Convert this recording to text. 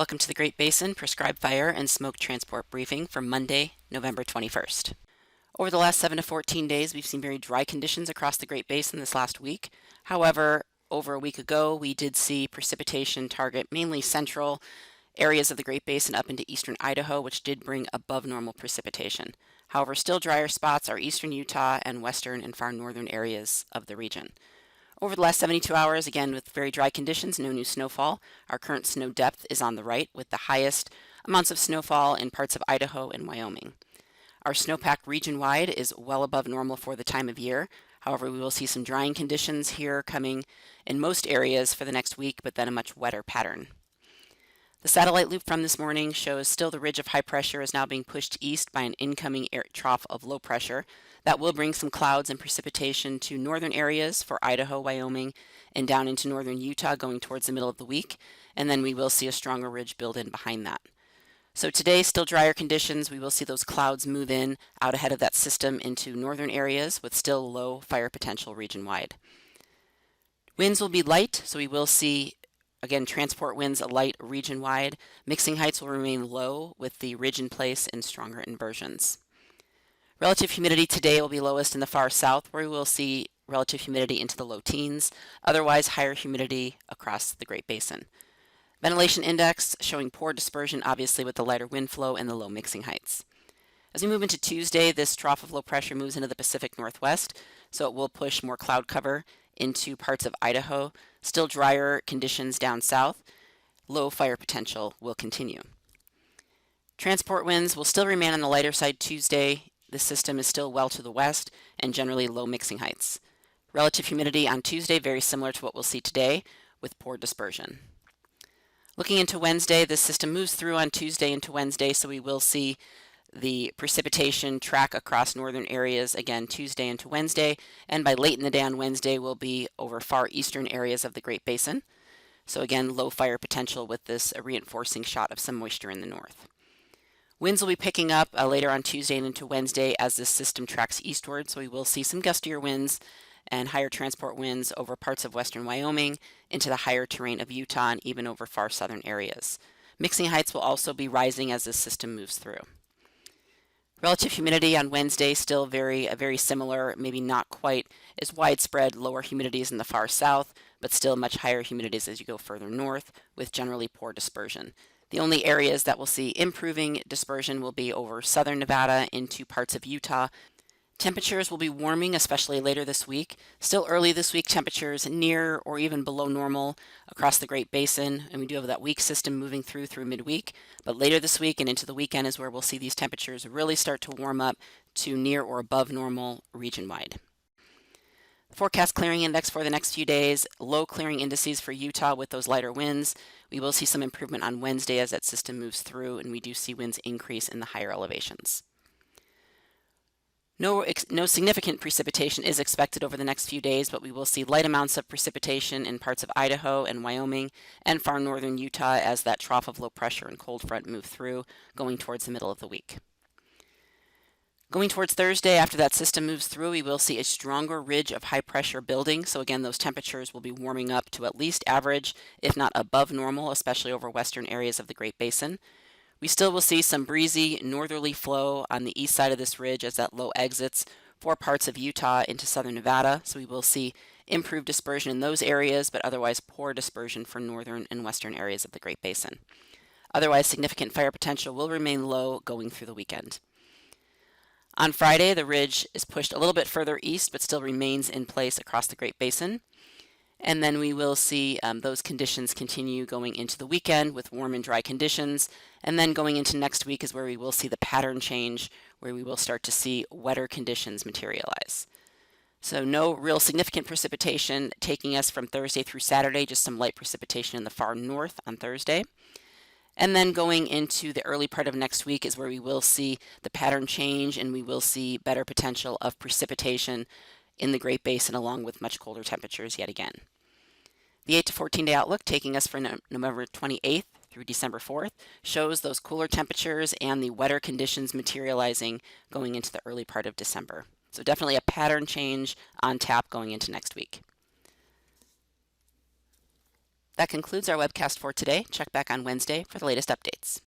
Welcome to the Great Basin Prescribed Fire and Smoke Transport Briefing for Monday, November 21st. Over the last 7 to 14 days, we've seen very dry conditions across the Great Basin this last week. However, over a week ago, we did see precipitation target mainly central areas of the Great Basin up into eastern Idaho, which did bring above normal precipitation. However, still drier spots are eastern Utah and western and far northern areas of the region. Over the last 72 hours, again with very dry conditions, no new snowfall. Our current snow depth is on the right with the highest amounts of snowfall in parts of Idaho and Wyoming. Our snowpack region-wide is well above normal for the time of year. However, we will see some drying conditions here coming in most areas for the next week, but then a much wetter pattern. The satellite loop from this morning shows still the ridge of high pressure is now being pushed east by an incoming air trough of low pressure. That will bring some clouds and precipitation to northern areas for Idaho, Wyoming, and down into northern Utah going towards the middle of the week. And then we will see a stronger ridge build in behind that. So today, still drier conditions. We will see those clouds move in out ahead of that system into northern areas with still low fire potential region-wide. Winds will be light, so we will see again, transport winds light region-wide. Mixing heights will remain low with the ridge in place and stronger inversions. Relative humidity today will be lowest in the far south, where we will see relative humidity into the low teens. Otherwise, higher humidity across the Great Basin. Ventilation index showing poor dispersion, obviously with the lighter wind flow and the low mixing heights. As we move into Tuesday, this trough of low pressure moves into the Pacific Northwest, so it will push more cloud cover into parts of Idaho. Still drier conditions down south. Low fire potential will continue. Transport winds will still remain on the lighter side Tuesday. The system is still well to the west and generally low mixing heights. Relative humidity on Tuesday very similar to what we'll see today with poor dispersion. Looking into Wednesday, this system moves through on Tuesday into Wednesday, so we will see the precipitation track across northern areas again Tuesday into Wednesday, and by late in the day on Wednesday will be over far eastern areas of the Great Basin. So again, low fire potential with this reinforcing shot of some moisture in the north. Winds will be picking up later on Tuesday and into Wednesday as this system tracks eastward, so we will see some gustier winds and higher transport winds over parts of western Wyoming into the higher terrain of Utah and even over far southern areas. Mixing heights will also be rising as this system moves through. Relative humidity on Wednesday still very similar, maybe not quite as widespread, lower humidities in the far south, but still much higher humidities as you go further north with generally poor dispersion. The only areas that will see improving dispersion will be over southern Nevada into parts of Utah. Temperatures will be warming, especially later this week. Still early this week, temperatures near or even below normal across the Great Basin, and we do have that weak system moving through midweek. But later this week and into the weekend is where we'll see these temperatures really start to warm up to near or above normal region-wide. Forecast clearing index for the next few days, low clearing indices for Utah with those lighter winds. We will see some improvement on Wednesday as that system moves through, and we do see winds increase in the higher elevations. No significant precipitation is expected over the next few days, but we will see light amounts of precipitation in parts of Idaho and Wyoming and far northern Utah as that trough of low pressure and cold front move through, going towards the middle of the week. Going towards Thursday, after that system moves through, we will see a stronger ridge of high pressure building. So again, those temperatures will be warming up to at least average, if not above normal, especially over western areas of the Great Basin. We still will see some breezy northerly flow on the east side of this ridge as that low exits for parts of Utah into southern Nevada. So we will see improved dispersion in those areas, but otherwise poor dispersion for northern and western areas of the Great Basin. Otherwise, significant fire potential will remain low going through the weekend. On Friday, the ridge is pushed a little bit further east, but still remains in place across the Great Basin. And then we will see those conditions continue going into the weekend with warm and dry conditions. And then going into next week is where we will see the pattern change, where we will start to see wetter conditions materialize. So no real significant precipitation taking us from Thursday through Saturday, just some light precipitation in the far north on Thursday. And then going into the early part of next week is where we will see the pattern change and we will see better potential of precipitation in the Great Basin along with much colder temperatures yet again. The 8 to 14 day outlook taking us from November 28th through December 4th shows those cooler temperatures and the wetter conditions materializing going into the early part of December. So definitely a pattern change on tap going into next week. That concludes our webcast for today. Check back on Wednesday for the latest updates.